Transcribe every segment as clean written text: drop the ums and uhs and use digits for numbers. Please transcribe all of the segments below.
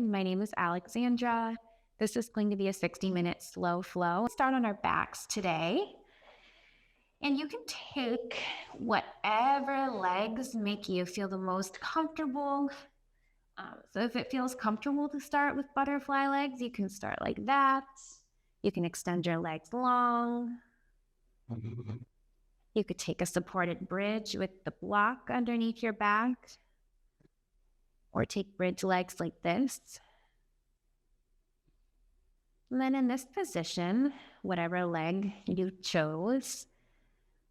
My name is Alexandra. This is going to be a 60-minute slow flow. Start on our backs today. And you can take whatever legs make you feel the most comfortable. So if it feels comfortable to start with butterfly legs, you can start like that. You can extend your legs long. You could take a supported bridge with the block underneath your back, or take bridge legs like this. And then in this position, whatever leg you chose,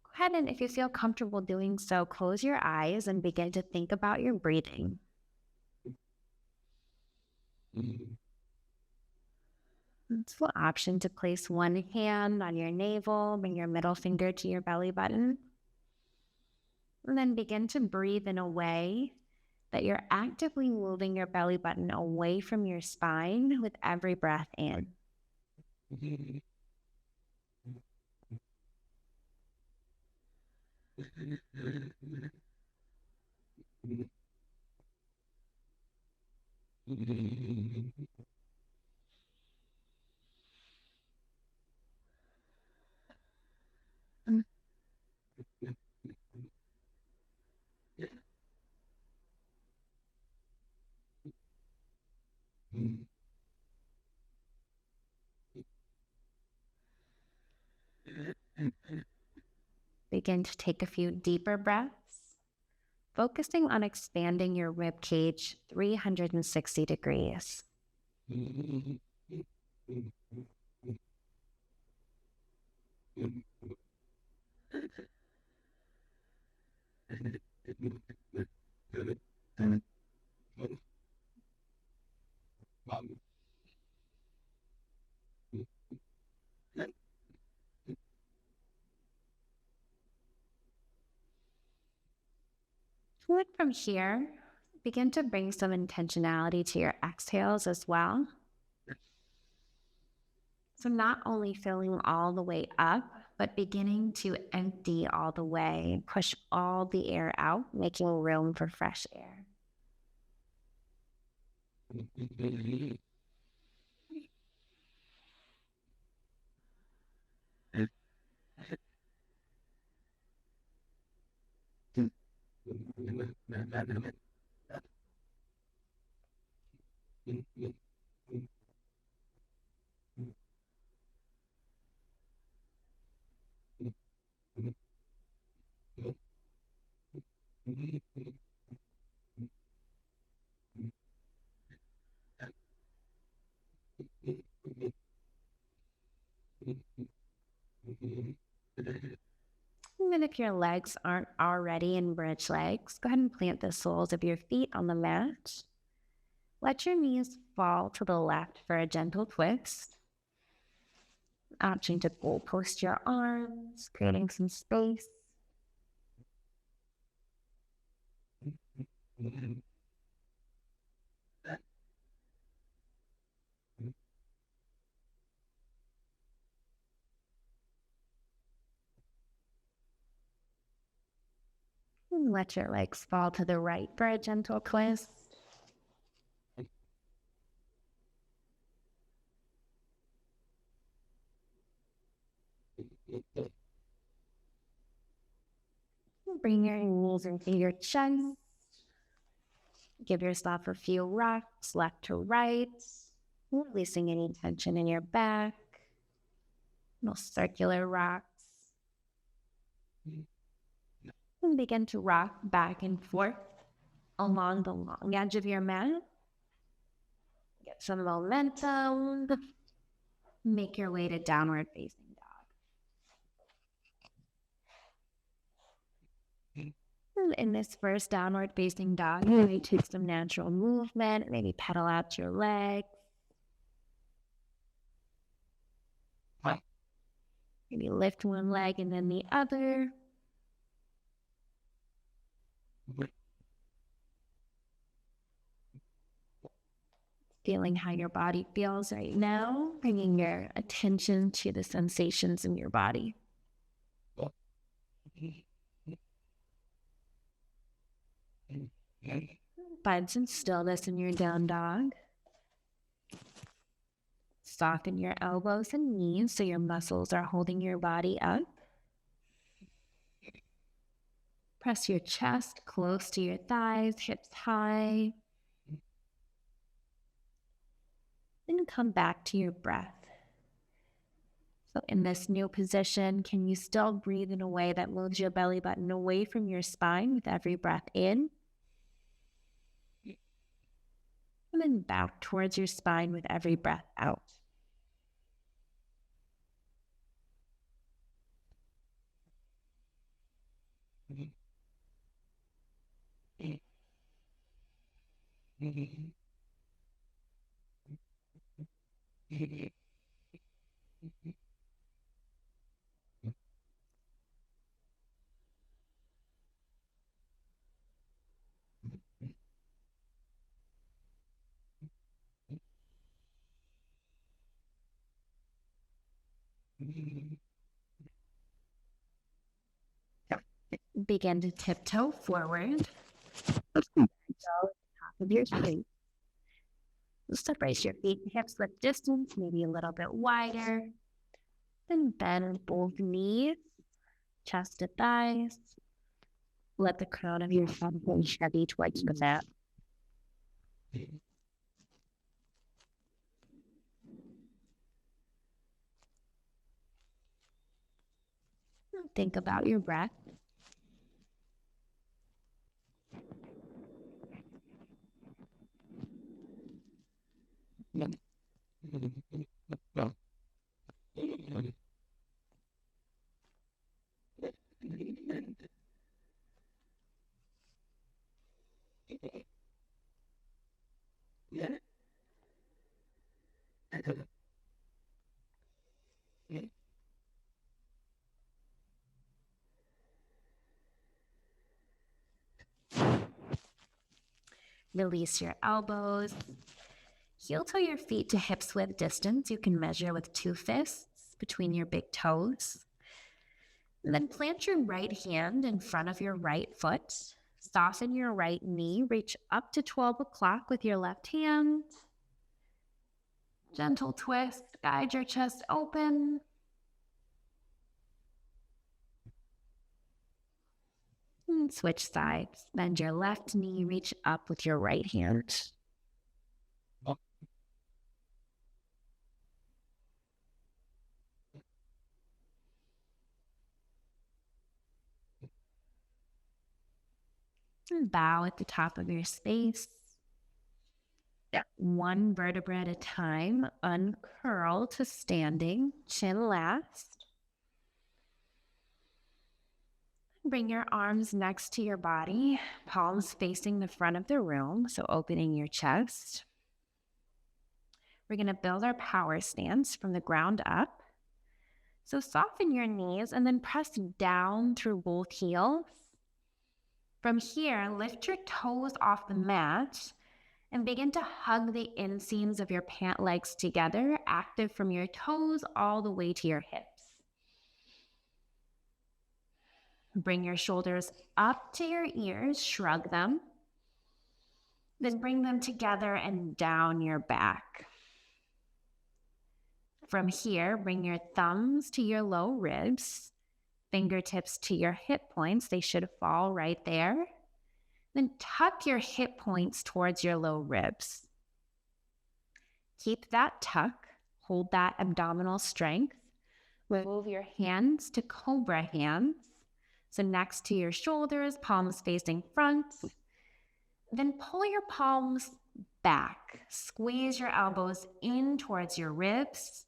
go ahead and, if you feel comfortable doing so, close your eyes and begin to think about your breathing. It's the option to place one hand on your navel, bring your middle finger to your belly button, and then begin to breathe in a way that you're actively moving your belly button away from your spine with every breath in. Begin to take a few deeper breaths, focusing on expanding your rib cage 360 degrees. And from here, begin to bring some intentionality to your exhales as well. So not only filling all the way up, but beginning to empty all the way, push all the air out, making room for fresh air. And then if your legs aren't already in bridge legs, go ahead and plant the soles of your feet on the mat. Let your knees fall to the left for a gentle twist. Option to post your arms, creating some space. And let your legs fall to the right for a gentle twist. Bring your knees into your chest. Give yourself a few rocks left to right, releasing any tension in your back. Little circular rocks. And begin to rock back and forth along the long edge of your mat. Get some momentum. Make your way to downward facing dog. In this first downward facing dog, you may take some natural movement, maybe pedal out your leg. Maybe lift one leg and then the other. Feeling how your body feels right now, bringing your attention to the sensations in your body. Find some stillness in your down dog. Soften your elbows and knees so your muscles are holding your body up. Press your chest close to your thighs, hips high. Then come back to your breath. So in this new position, can you still breathe in a way that moves your belly button away from your spine with every breath in? And then back towards your spine with every breath out. Begin to tiptoe forward. Go to the top of your feet. Separate your feet and hips with distance, maybe a little bit wider. Then bend both knees, chest to thighs. Let the crown of your head be heavy towards the mat. Think about your breath. Release your elbows. Heel toe your feet to hips width distance. You can measure with 2 fists between your big toes. And then plant your right hand in front of your right foot. Soften your right knee. Reach up to 12 o'clock with your left hand. Gentle twist. Guide your chest open. And switch sides. Bend your left knee. Reach up with your right hand. And bow at the top of your space. One vertebra at a time. Uncurl to standing. Chin last. Bring your arms next to your body. Palms facing the front of the room, so opening your chest. We're going to build our power stance from the ground up. So soften your knees and then press down through both heels. From here, lift your toes off the mat and begin to hug the inseams of your pant legs together, active from your toes all the way to your hips. Bring your shoulders up to your ears, shrug them. Then bring them together and down your back. From here, bring your thumbs to your low ribs, fingertips to your hip points. They should fall right there. Then tuck your hip points towards your low ribs. Keep that tuck. Hold that abdominal strength. Move your hands to cobra hands. So next to your shoulders, palms facing front. Then pull your palms back. Squeeze your elbows in towards your ribs.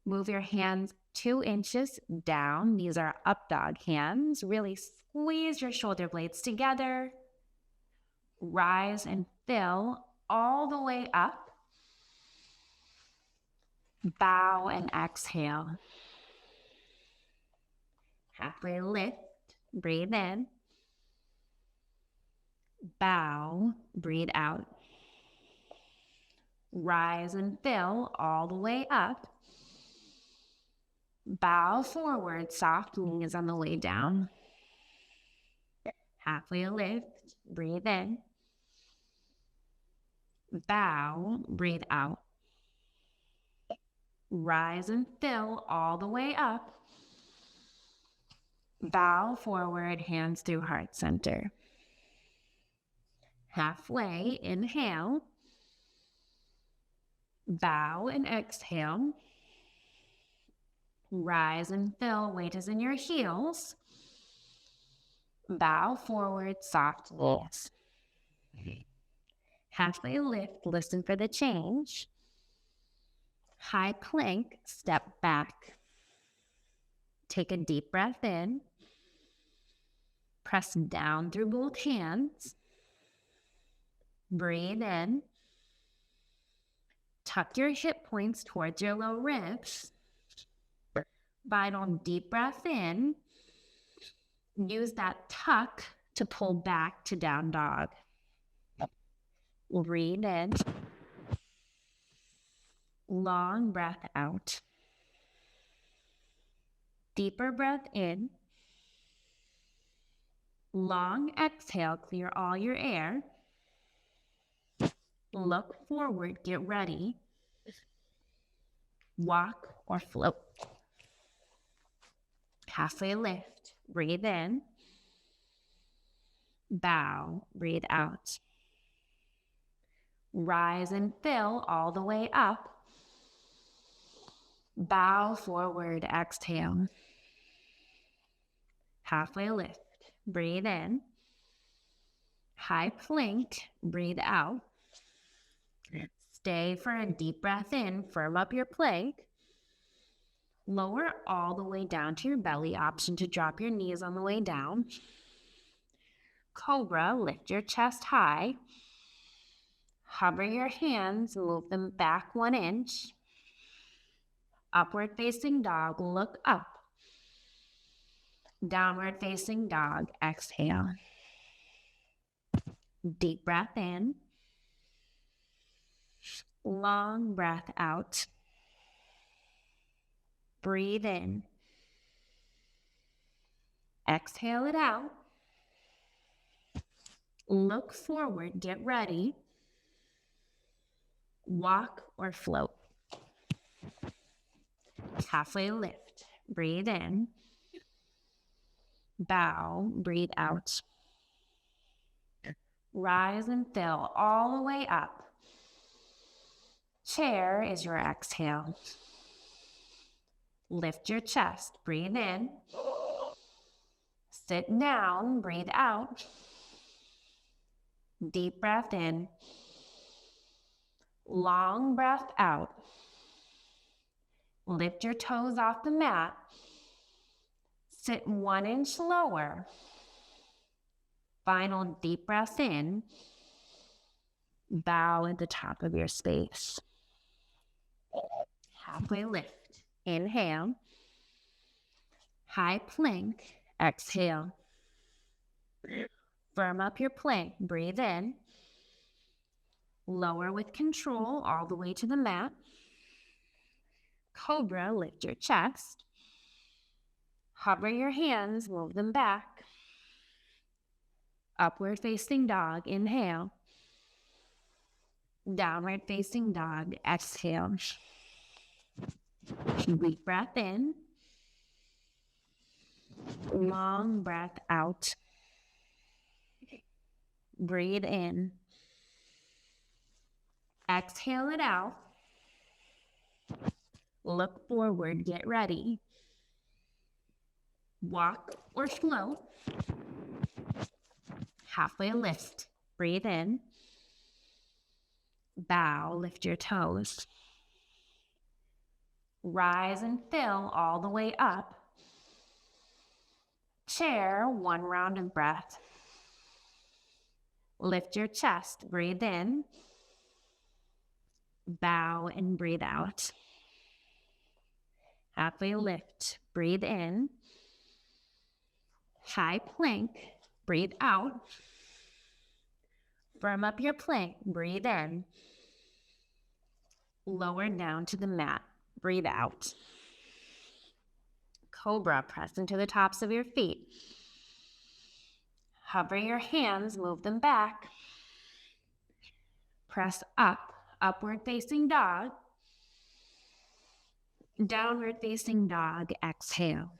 Move your hands 2 inches down. These are up dog hands. Really squeeze your shoulder blades together. Rise and fill all the way up. Bow and exhale. Halfway lift. Breathe in. Bow. Breathe out. Rise and fill all the way up. Bow forward, soft knees on the way down. Halfway lift, breathe in. Bow, breathe out. Rise and fill all the way up. Bow forward, hands through heart center. Halfway, inhale. Bow and exhale. Rise and fill, weight is in your heels. Bow forward, soft knees. Halfway lift, listen for the change. High plank, step back. Take a deep breath in. Press down through both hands. Breathe in. Tuck your hip points towards your low ribs. Final deep breath in. Use that tuck to pull back to down dog. Breathe in. Long breath out. Deeper breath in. Long exhale, clear all your air. Look forward, get ready. Walk or float. Halfway lift, breathe in. Bow, breathe out. Rise and fill all the way up. Bow forward, exhale. Halfway lift, breathe in. High plank, breathe out. Stay for a deep breath in, firm up your plank. Lower all the way down to your belly, option to drop your knees on the way down. Cobra, lift your chest high. Hover your hands, move them back 1 inch. Upward facing dog, look up. Downward facing dog, exhale. Deep breath in. Long breath out. Breathe in. Exhale it out. Look forward, get ready. Walk or float. Halfway lift, breathe in. Bow, breathe out. Rise and fill all the way up. Chair is your exhale. Lift your chest, breathe in. Sit down, breathe out. Deep breath in. Long breath out. Lift your toes off the mat. Sit 1 inch lower. Final deep breath in. Bow at the top of your space. Halfway lift. Inhale. High plank. Exhale. Firm up your plank. Breathe in. Lower with control all the way to the mat. Cobra, lift your chest. Hover your hands, move them back. Upward facing dog, inhale. Downward facing dog, exhale. Deep breath in. Long breath out. Breathe in. Exhale it out. Look forward, get ready. Walk or float. Halfway lift, breathe in. Bow, lift your toes. Rise and fill all the way up. Chair, 1 round of breath. Lift your chest, breathe in. Bow and breathe out. Halfway lift, breathe in. High plank, breathe out. Firm up your plank, breathe in. Lower down to the mat, breathe out. Cobra, press into the tops of your feet. Hover your hands, move them back. Press up, upward facing dog. Downward facing dog, exhale.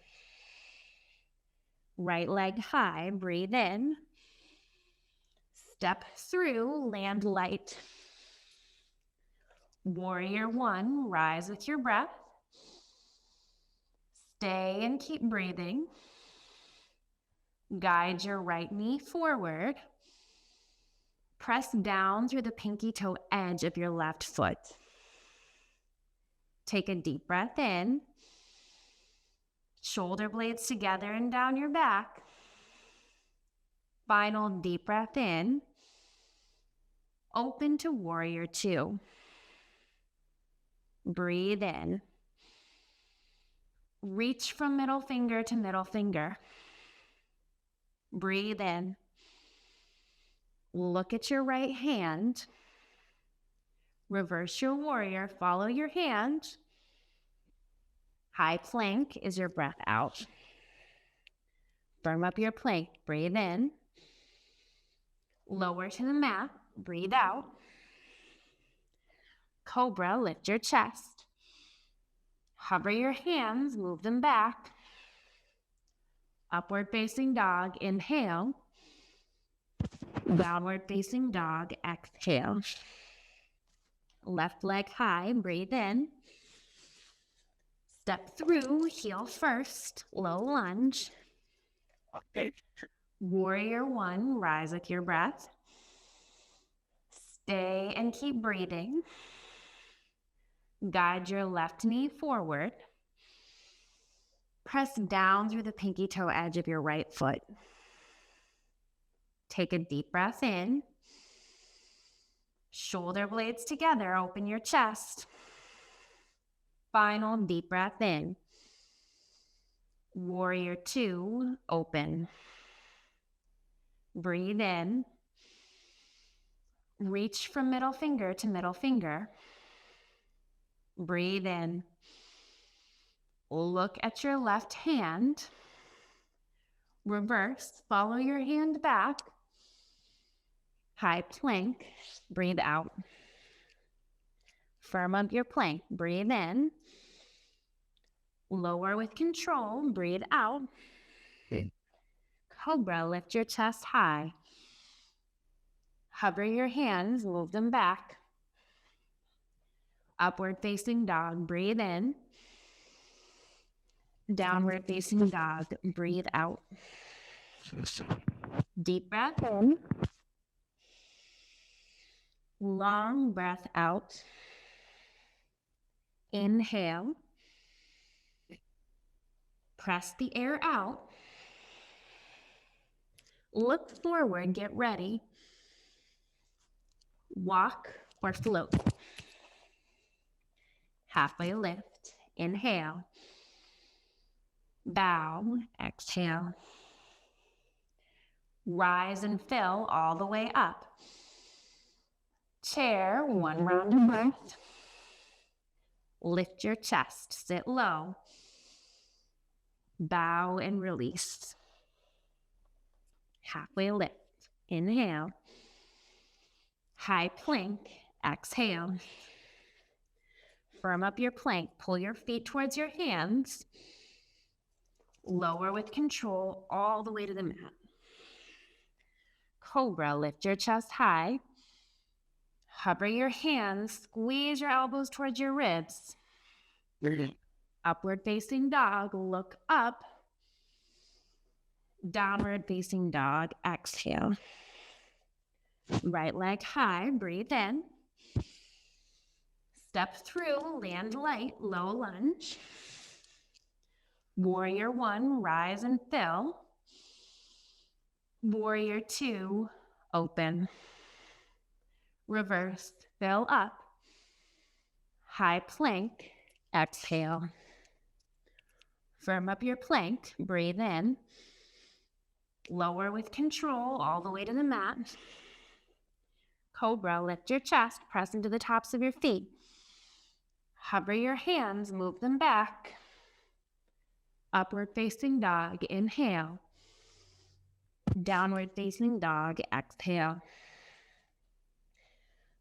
Right leg high, breathe in. Step through, land light. Warrior one, rise with your breath. Stay and keep breathing. Guide your right knee forward. Press down through the pinky toe edge of your left foot. Take a deep breath in. Shoulder blades together and down your back. Final deep breath in. Open to warrior two. Breathe in. Reach from middle finger to middle finger. Breathe in. Look at your right hand. Reverse your warrior, follow your hand. High plank is your breath out. Firm up your plank, breathe in. Lower to the mat, breathe out. Cobra, lift your chest. Hover your hands, move them back. Upward facing dog, inhale. Downward facing dog, exhale. Left leg high, breathe in. Step through, heel first, low lunge. Warrior one, rise with your breath. Stay and keep breathing. Guide your left knee forward. Press down through the pinky toe edge of your right foot. Take a deep breath in. Shoulder blades together, open your chest. Final deep breath in. Warrior two, open. Breathe in. Reach from middle finger to middle finger. Breathe in. Look at your left hand. Reverse, follow your hand back. High plank, breathe out. Firm up your plank, breathe in. Lower with control, breathe out. Cobra, lift your chest high. Hover your hands, move them back. Upward facing dog, breathe in. Downward facing dog, breathe out. Deep breath in. Long breath out. Inhale. Press the air out. Look forward, get ready. Walk or float. Halfway lift, inhale. Bow, exhale. Rise and fill all the way up. Chair, one round of breath. Lift your chest, sit low. Bow and release. Halfway lift, inhale. High plank, exhale. Firm up your plank, pull your feet towards your hands. Lower with control all the way to the mat. Cobra, lift your chest high. Hover your hands, squeeze your elbows towards your ribs. Upward facing dog, look up. Downward facing dog, exhale. Right leg high, breathe in. Step through, land light, low lunge. Warrior one, rise and fill. Warrior two, open. Reverse, fill up. High plank, exhale. Firm up your plank, breathe in. Lower with control all the way to the mat. Cobra, lift your chest, press into the tops of your feet. Hover your hands, move them back. Upward facing dog, inhale. Downward facing dog, exhale.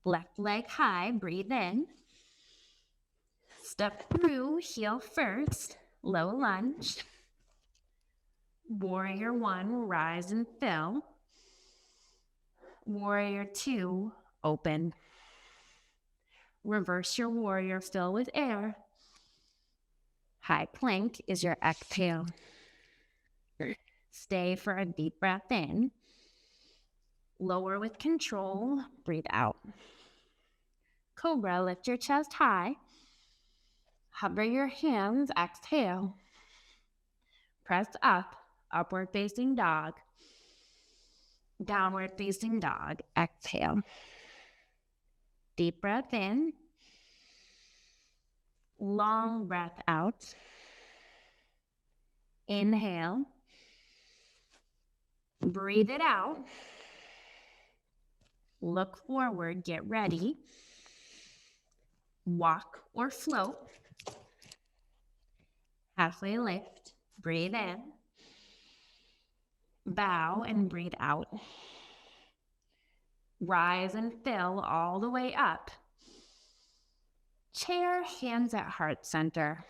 Left leg high, breathe in. Step through, heel first, low lunge. Warrior 1, rise and fill. Warrior 2, open. Reverse your warrior, fill with air. High plank is your exhale. Stay for a deep breath in. Lower with control, breathe out. Cobra, lift your chest high. Hover your hands, exhale. Press up, upward facing dog. Downward facing dog, exhale. Deep breath in. Long breath out. Inhale. Breathe it out. Look forward, get ready. Walk or float. Halfway lift, breathe in. Bow and breathe out. Rise and fill all the way up. Chair, hands at heart center.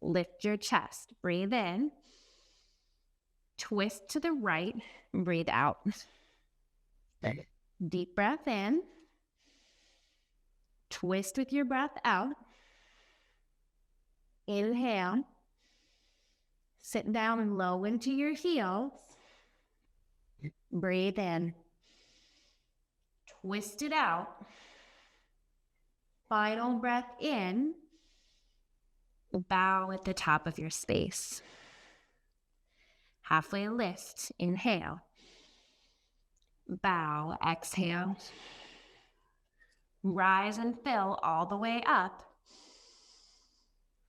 Lift your chest, breathe in. Twist to the right, breathe out. Deep breath in. Twist with your breath out. Inhale. Sit down and low into your heels. Breathe in. Twist it out. Final breath in. Bow at the top of your space. Halfway lift, inhale. Bow, exhale. Rise and fill all the way up.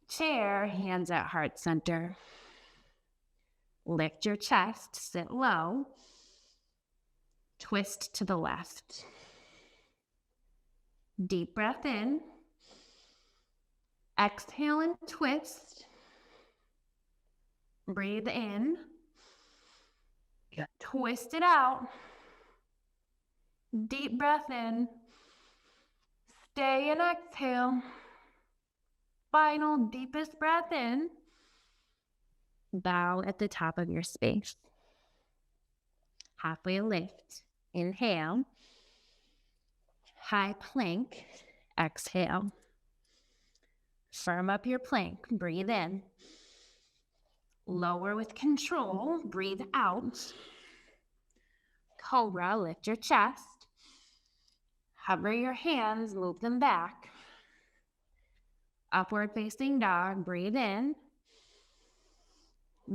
Chair, hands at heart center. Lift your chest, sit low. Twist to the left. Deep breath in. Exhale and twist. Breathe in. Twist it out. Deep breath in. Stay and exhale. Final deepest breath in. Bow at the top of your space. Halfway lift. Inhale. High plank. Exhale. Firm up your plank. Breathe in. Lower with control. Breathe out. Cobra, lift your chest. Hover your hands, move them back. Upward facing dog, breathe in.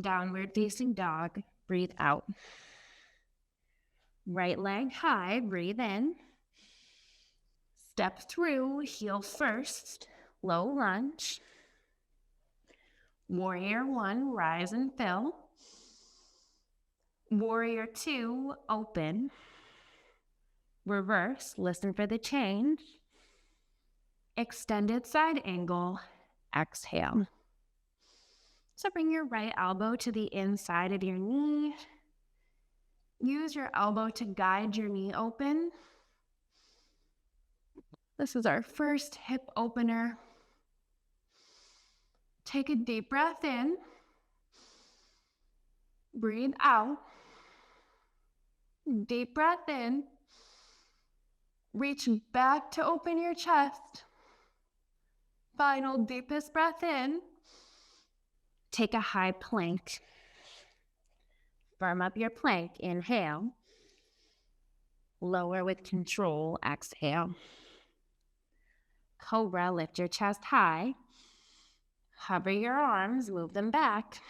Downward facing dog, breathe out. Right leg high, breathe in. Step through, heel first, low lunge. Warrior 1, rise and fill. Warrior 2, open. Reverse, listen for the change. Extended side angle, exhale. So bring your right elbow to the inside of your knee. Use your elbow to guide your knee open. This is our first hip opener. Take a deep breath in. Breathe out. Deep breath in. Reach back to open your chest. Final deepest breath in. Take a high plank. Firm up your plank. Inhale. Lower with control. Exhale. Cobra, lift your chest high. Hover your arms, move them back.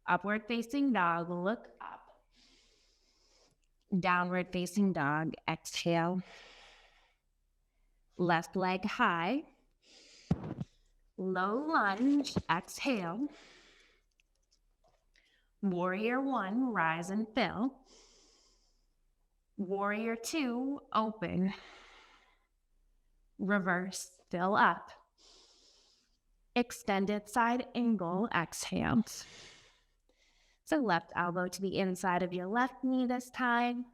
Upward facing dog, look up. Downward facing dog, exhale. Left leg high. Low lunge, exhale. Warrior 1, rise and fill. Warrior 2, open. Reverse, fill up. Extended side angle, exhale. So left elbow to the inside of your left knee this time.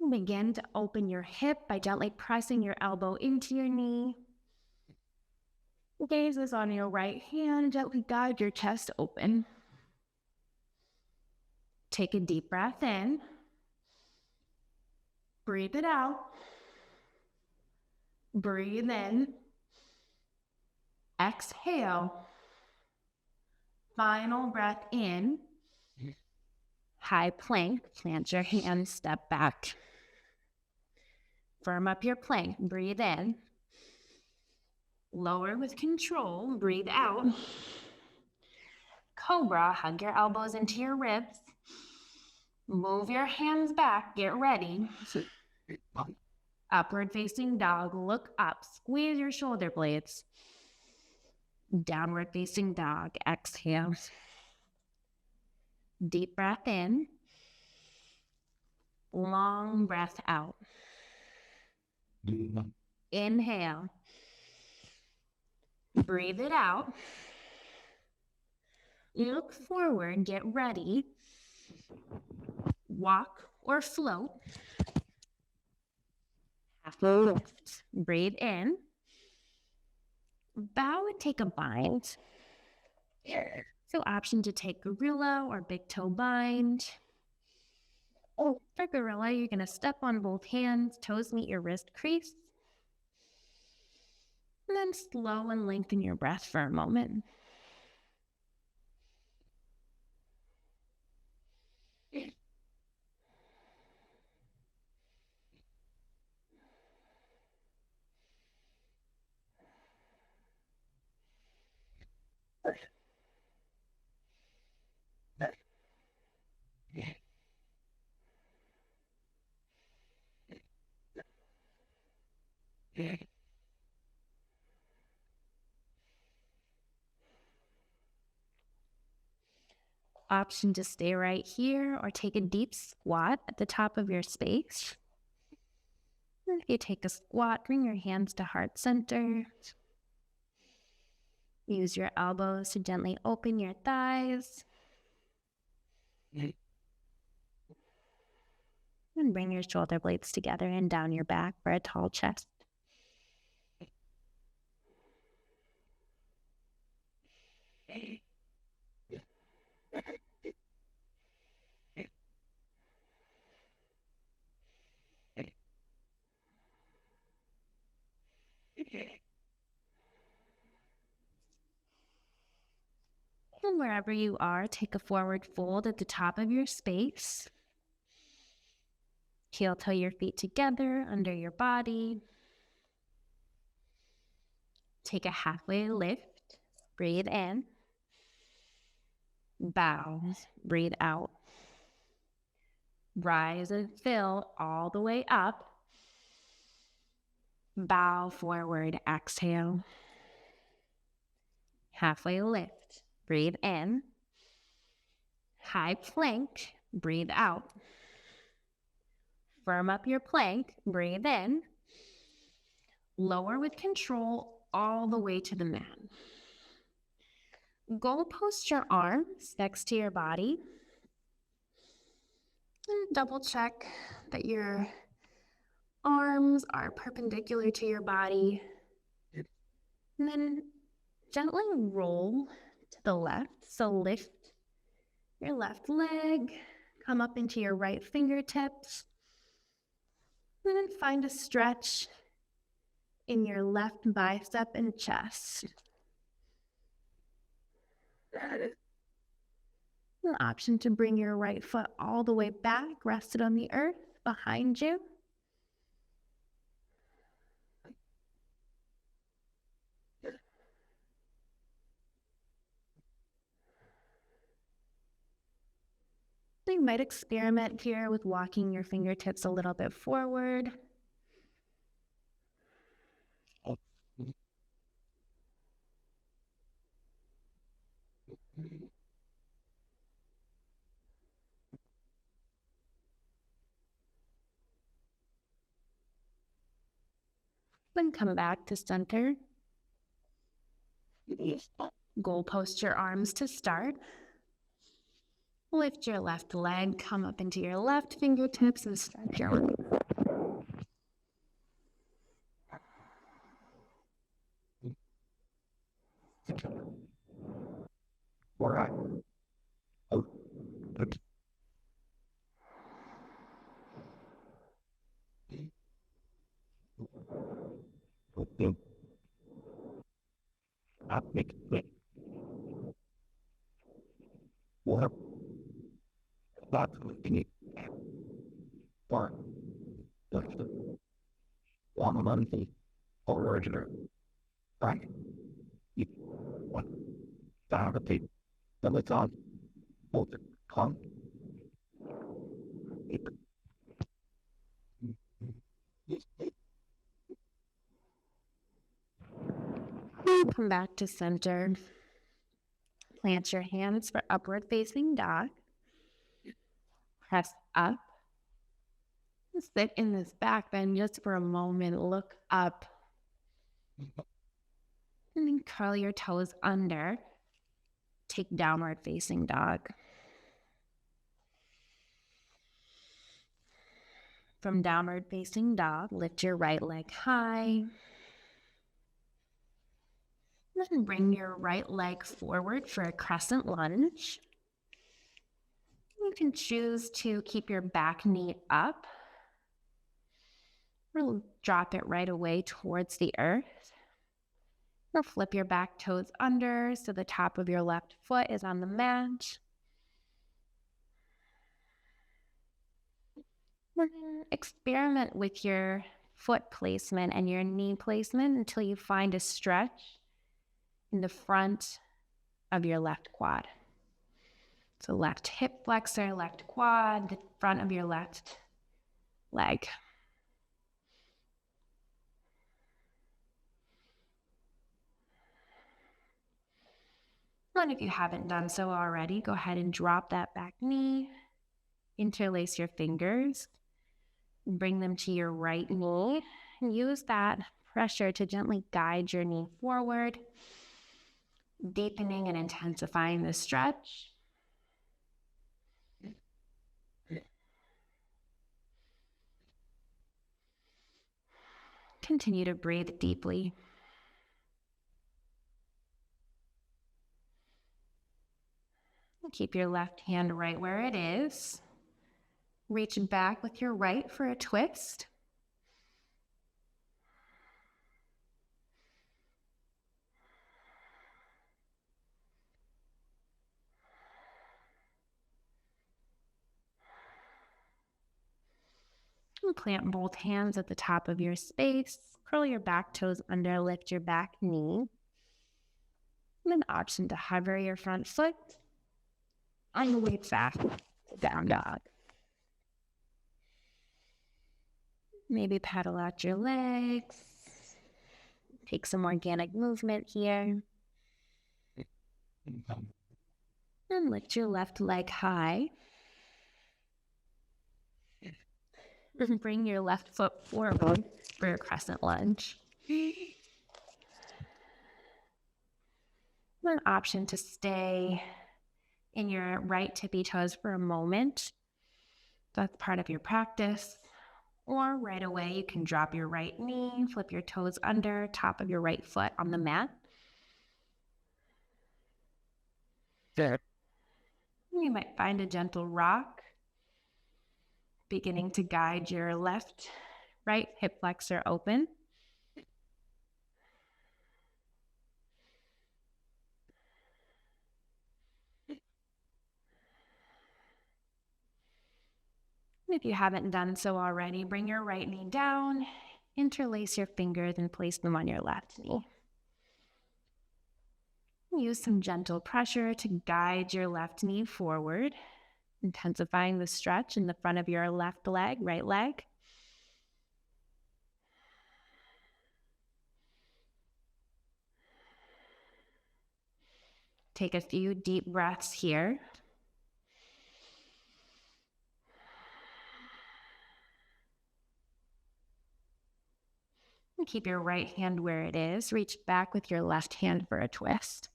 Begin to open your hip by gently pressing your elbow into your knee. Gaze is on your right hand. Gently guide your chest open. Take a deep breath in. Breathe it out. Breathe in. Exhale. Final breath in. High plank. Plant your hands, step back. Firm up your plank. Breathe in. Lower with control. Breathe out. Cobra. Hug your elbows into your ribs. Move your hands back. Get ready. Upward facing dog. Look up. Squeeze your shoulder blades. Downward facing dog. Exhale. Deep breath in. Long breath out. Inhale. Breathe it out. Look forward. Get ready. Walk or float. Half a lift. Breathe in. Bow and take a bind. So option to take gorilla or big toe bind. For gorilla, you're going to step on both hands, toes meet your wrist crease. And then slow and lengthen your breath for a moment. Option to stay right here or take a deep squat at the top of your space. And if you take a squat, bring your hands to heart center. Use your elbows to gently open your thighs. And bring your shoulder blades together and down your back for a tall chest. And wherever you are, take a forward fold at the top of your space. Heel toe your feet together under your body. Take a halfway lift. Breathe in. Bow. Breathe out. Rise and fill all the way up. Bow forward. Exhale. Halfway lift. Breathe in. High plank. Breathe out. Firm up your plank. Breathe in. Lower with control all the way to the mat. Goal post your arms next to your body. And double check that your arms are perpendicular to your body. And then gently roll to the left. So lift your left leg, come up into your right fingertips, and then find a stretch in your left bicep and chest. An option to bring your right foot all the way back, rested on the earth behind you. You might experiment here with walking your fingertips a little bit forward. Then come back to center. Goal post your arms to start. Lift your left leg, come up into your left fingertips and stretch your arms. Come back to center. Plant your hands for upward facing dog. Press up. Sit in this back bend just for a moment. Look up. And then curl your toes under. Take downward facing dog. From downward facing dog, lift your right leg high. Then bring your right leg forward for a crescent lunge. You can choose to keep your back knee up or drop it right away towards the earth. Or flip your back toes under so the top of your left foot is on the mat. Experiment with your foot placement and your knee placement until you find a stretch in the front of your left quad. So left hip flexor, left quad, the front of your left leg. And if you haven't done so already, go ahead and drop that back knee, interlace your fingers, bring them to your right knee, and use that pressure to gently guide your knee forward, deepening and intensifying the stretch. Continue to breathe deeply. Keep your left hand right where it is. Reach back with your right for a twist. And plant both hands at the top of your space. Curl your back toes under, lift your back knee. And then option to hover your front foot on the way back to down dog. Maybe paddle out your legs. Take some organic movement here. And lift your left leg high. And bring your left foot forward for your crescent lunge. An option to stay in your right tippy toes for a moment. That's part of your practice. Or right away, you can drop your right knee, flip your toes under, top of your right foot on the mat. There. You might find a gentle rock, beginning to guide your left, right hip flexor open. If you haven't done so already, bring your right knee down, interlace your fingers and place them on your left knee. Use some gentle pressure to guide your left knee forward, intensifying the stretch in the front of your left leg, right leg. Take a few deep breaths here. And keep your right hand where it is. Reach back with your left hand for a twist.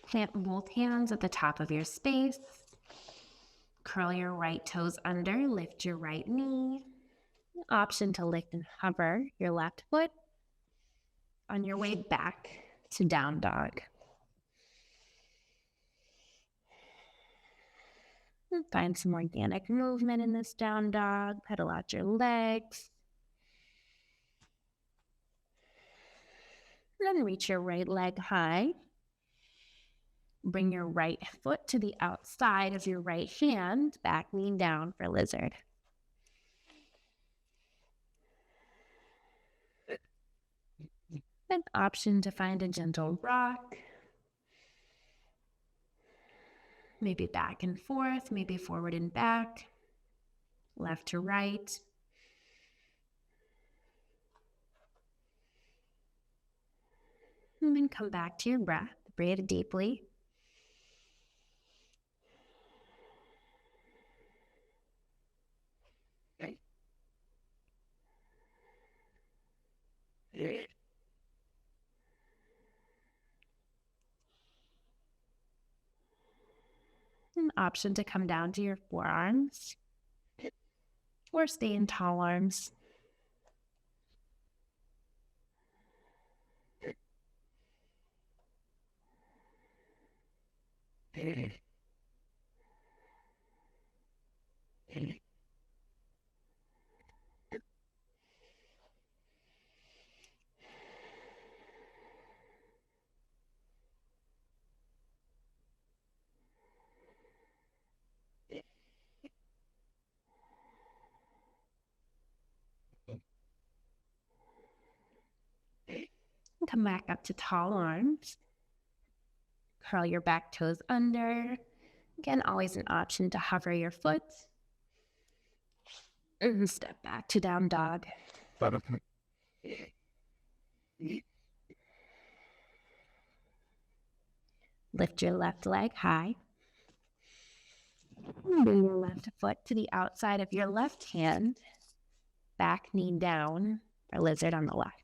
Plant both hands at the top of your space. Curl your right toes under, lift your right knee. Option to lift and hover your left foot on your way back to down dog. And find some organic movement in this down dog. Pedal out your legs. Then reach your right leg high. Bring your right foot to the outside of your right hand, back knee down for lizard. An option to find a gentle rock. Maybe back and forth, maybe forward and back, left to right. And then come back to your breath. Breathe deeply. An option to come down to your forearms or stay in tall arms. And come back up to tall arms. Curl your back toes under. Again, always an option to hover your foot. And step back to down dog. Lift your left leg high. Bring your left foot to the outside of your left hand. Back knee down for lizard on the left.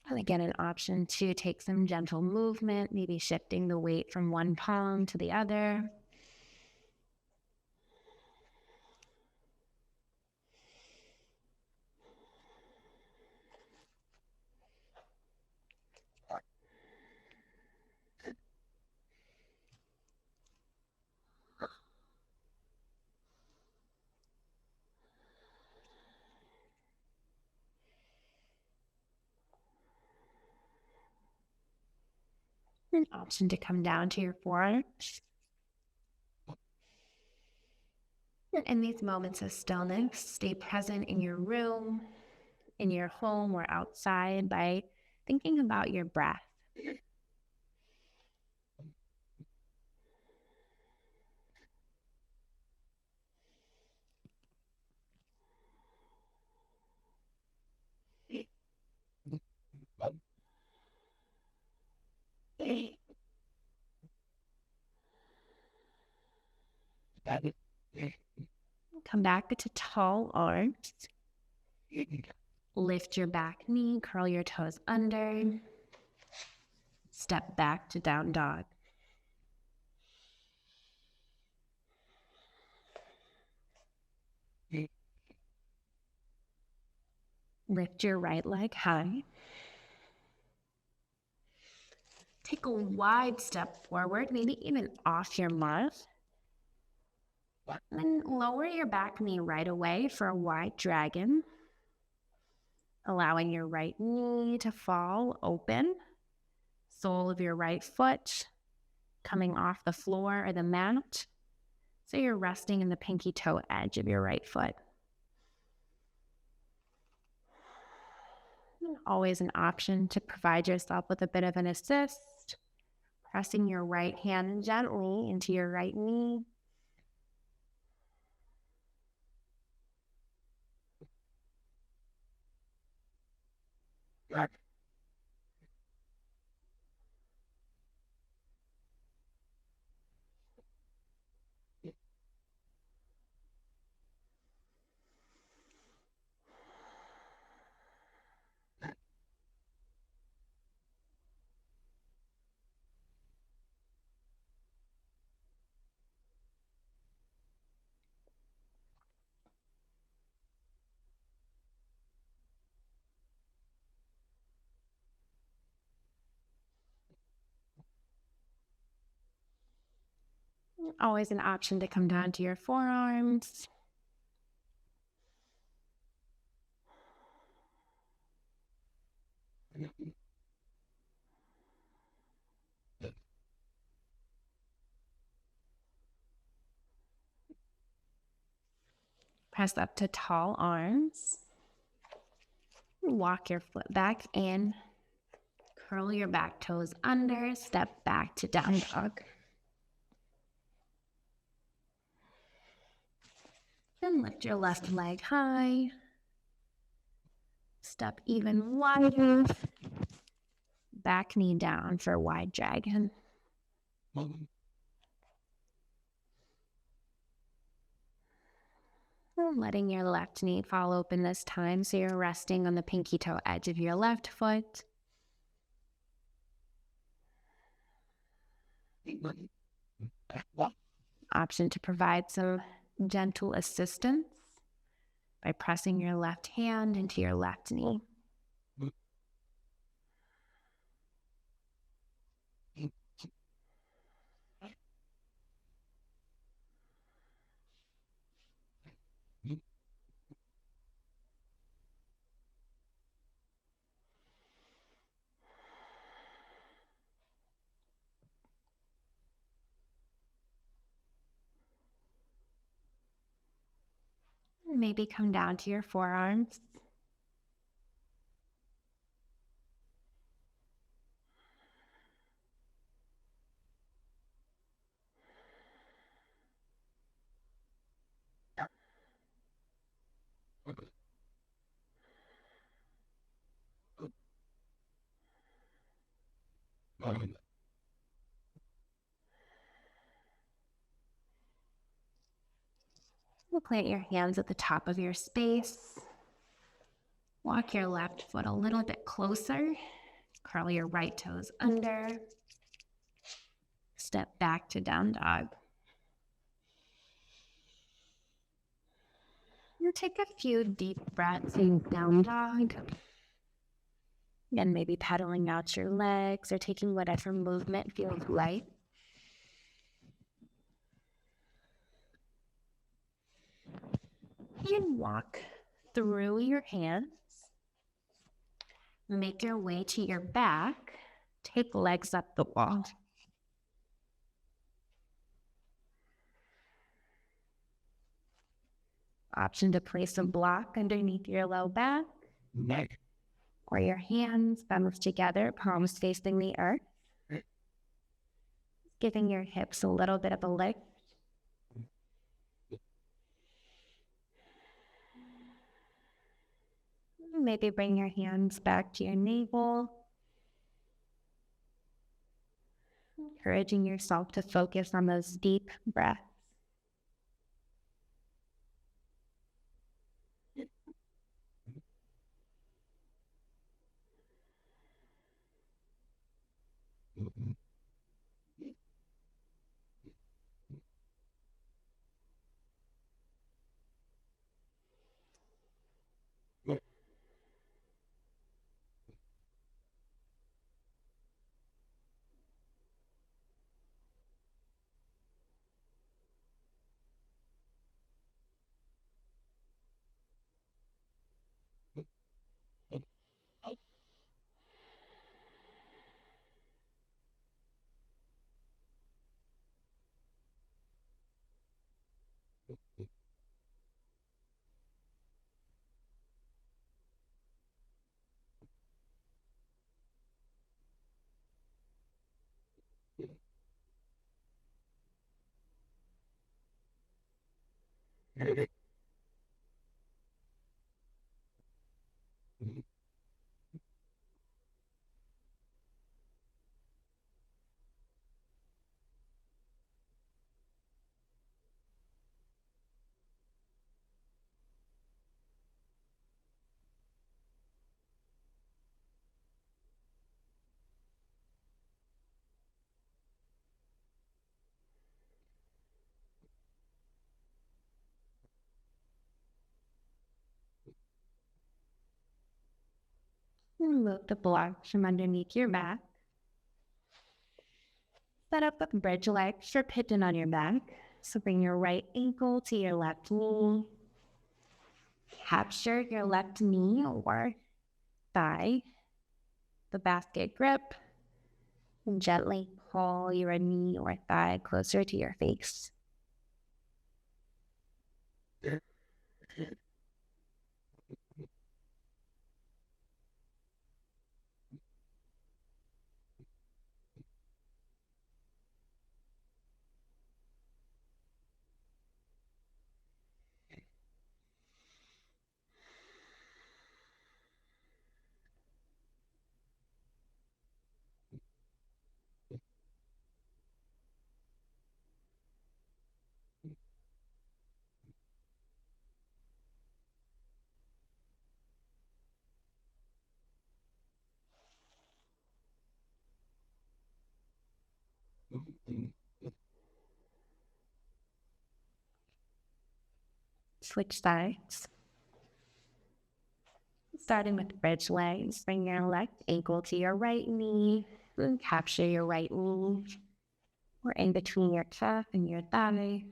And again, an option to take some gentle movement, maybe shifting the weight from one palm to the other. An option to come down to your forearms. And in these moments of stillness, stay present in your room, in your home, or outside by thinking about your breath. Come back to tall arms. Lift your back knee, curl your toes under. Step back to down dog. Lift your right leg high. Take a wide step forward, maybe even off your mat. Then lower your back knee right away for a wide dragon, allowing your right knee to fall open, sole of your right foot coming off the floor or the mat, so you're resting in the pinky toe edge of your right foot. Always an option to provide yourself with a bit of an assist, pressing your right hand gently into your right knee. Always an option to come down to your forearms. Press up to tall arms. Walk your foot back in. Curl your back toes under. Step back to down dog. Then lift your left leg high. Step even wider. Back knee down for wide dragon. Letting your left knee fall open this time, so you're resting on the pinky toe edge of your left foot. Option to provide some gentle assistance by pressing your left hand into your left knee. Maybe come down to your forearms. You'll plant your hands at the top of your space. Walk your left foot a little bit closer. Curl your right toes under. Step back to down dog. You take a few deep breaths in down dog. And maybe pedaling out your legs or taking whatever movement feels right. And walk through your hands. Make your way to your back. Take legs up the wall. Option to place a block underneath your low back. Or your hands, thumbs together, palms facing the earth. Giving your hips a little bit of a lift. Maybe bring your hands back to your navel. Encouraging yourself to focus on those deep breaths. Remove the blocks from underneath your back. Set up a bridge legs for pigeon on your back. So bring your right ankle to your left knee. Capture your left knee or thigh, the basket grip, and gently pull your knee or thigh closer to your face. Switch sides. Starting with bridge legs, bring your left ankle to your right knee and capture your right knee or in between your calf and your thigh.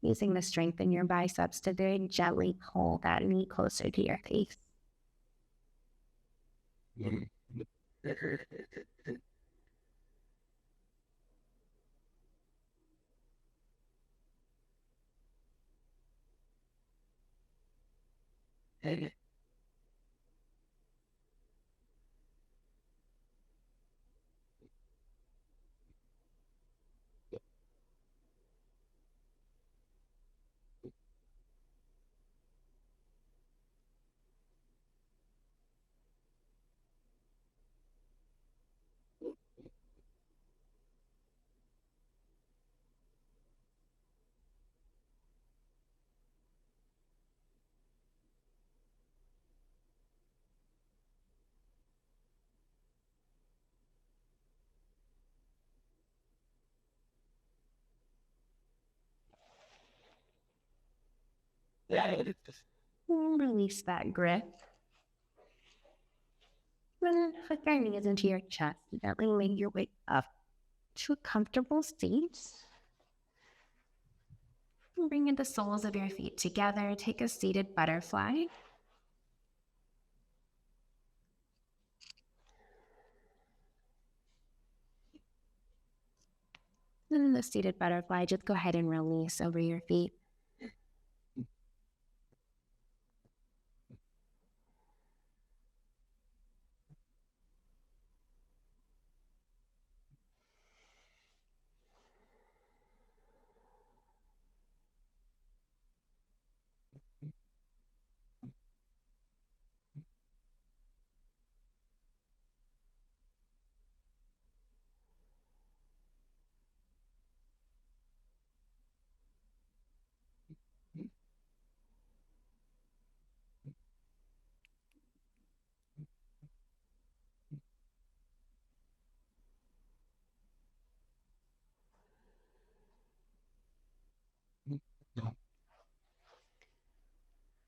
Using the strength in your biceps to very gently pull that knee closer to your face. Release that grip. Then hook your knees into your chest. Gently make your way up to a comfortable seat. Bring the soles of your feet together. Take a seated butterfly. And in the seated butterfly, just go ahead and release over your feet.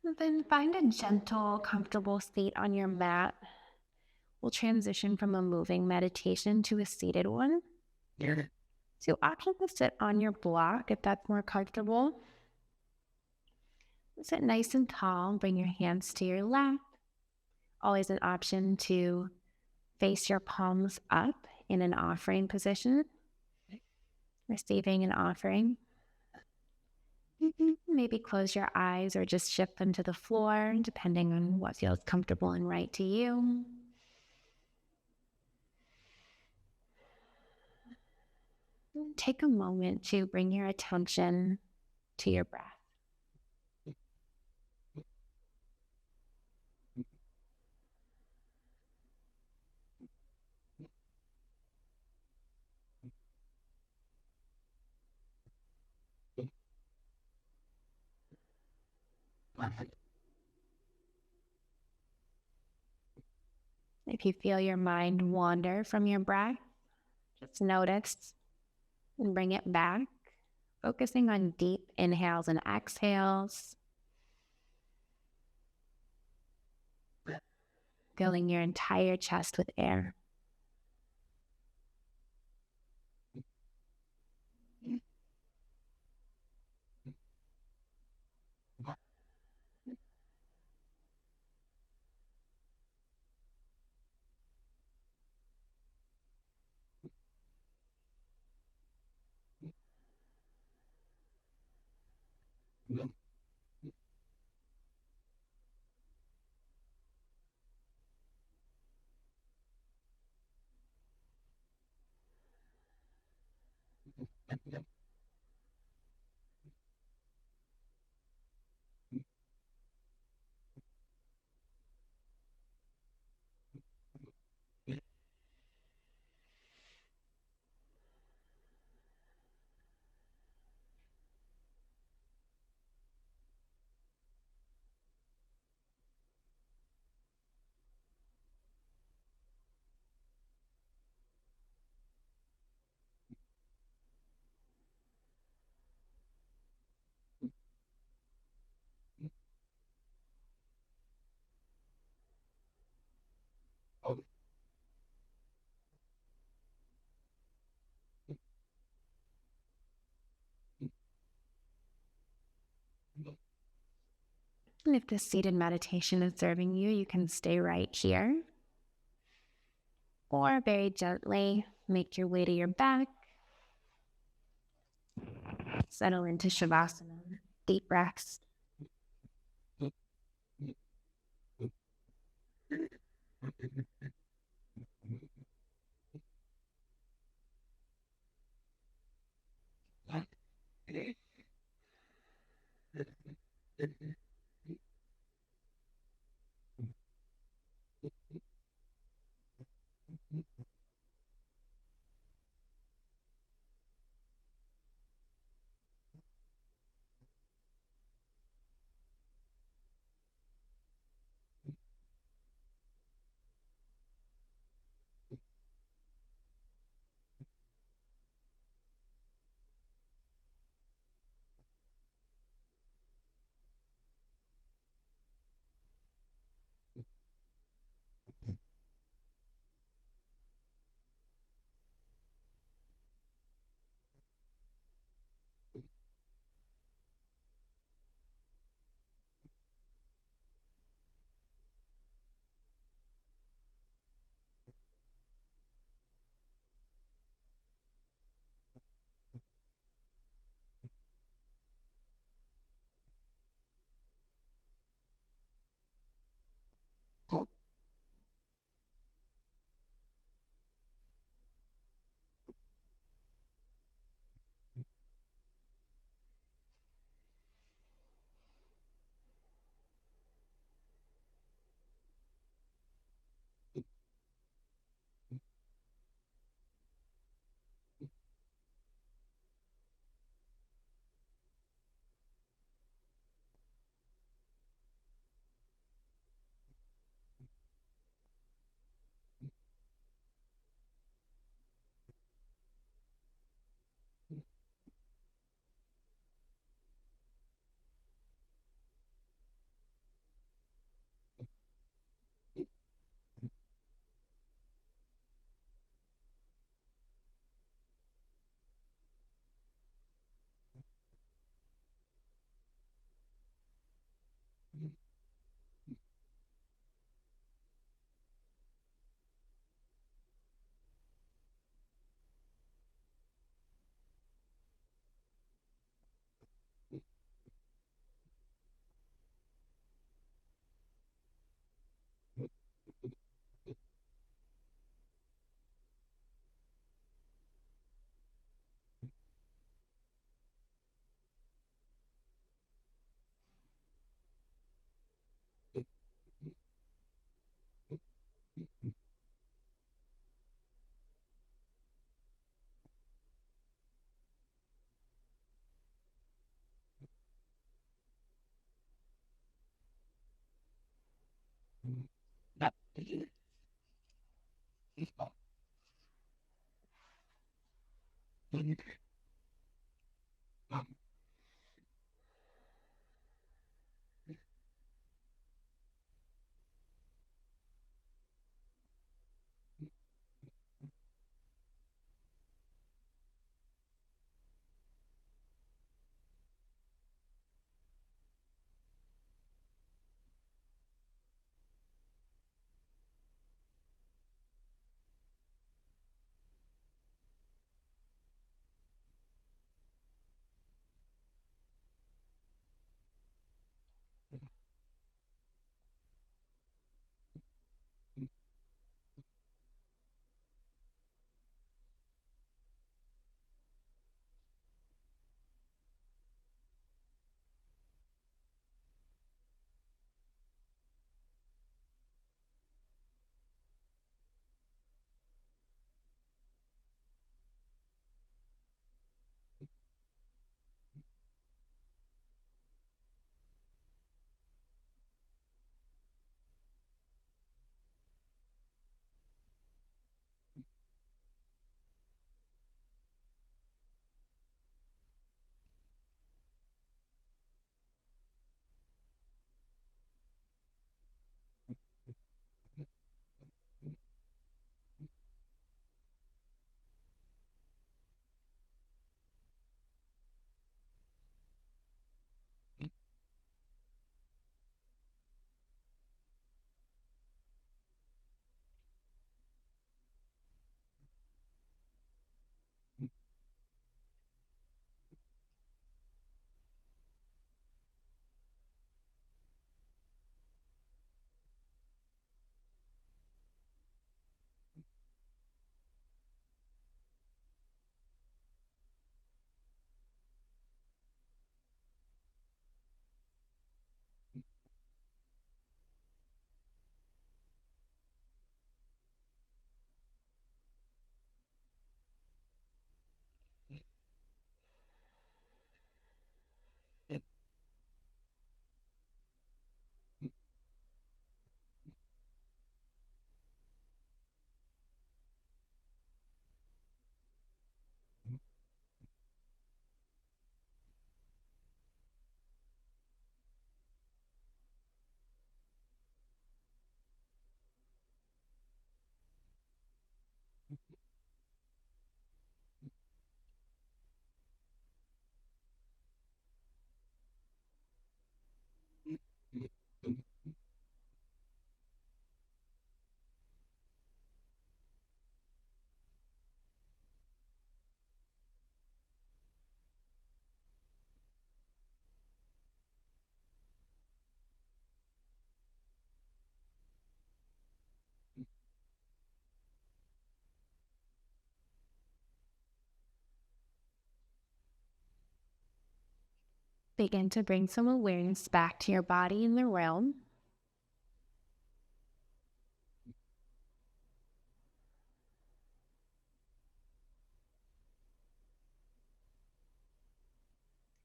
And then find a gentle, comfortable seat on your mat. We'll transition from a moving meditation to a seated one. So option to sit on your block if that's more comfortable. Sit nice and tall. Bring your hands to your lap. Always an option to face your palms up in an offering position. Receiving an offering. Maybe close your eyes or just shift them to the floor, depending on what feels comfortable and right to you. Take a moment to bring your attention to your breath. If you feel your mind wander from your breath, just notice and bring it back, focusing on deep inhales and exhales, filling your entire chest with air. If this seated meditation is serving you, you can stay right here. Or very gently make your way to your back. Settle into Shavasana. Deep breaths. Begin to bring some awareness back to your body and the room.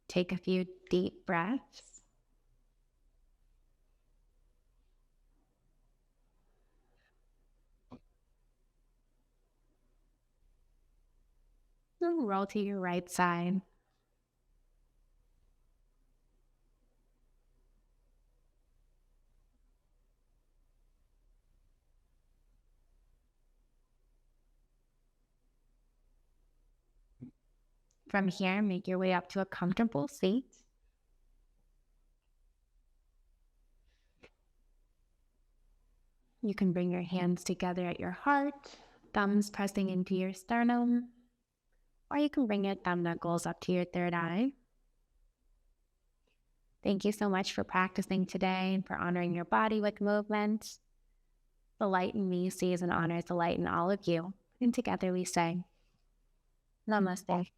Take a few deep breaths. And roll to your right side. From here, make your way up to a comfortable seat. You can bring your hands together at your heart, thumbs pressing into your sternum, or you can bring your thumb knuckles up to your third eye. Thank you so much for practicing today and for honoring your body with movement. The light in me sees and honors the light in all of you. And together we say, Namaste.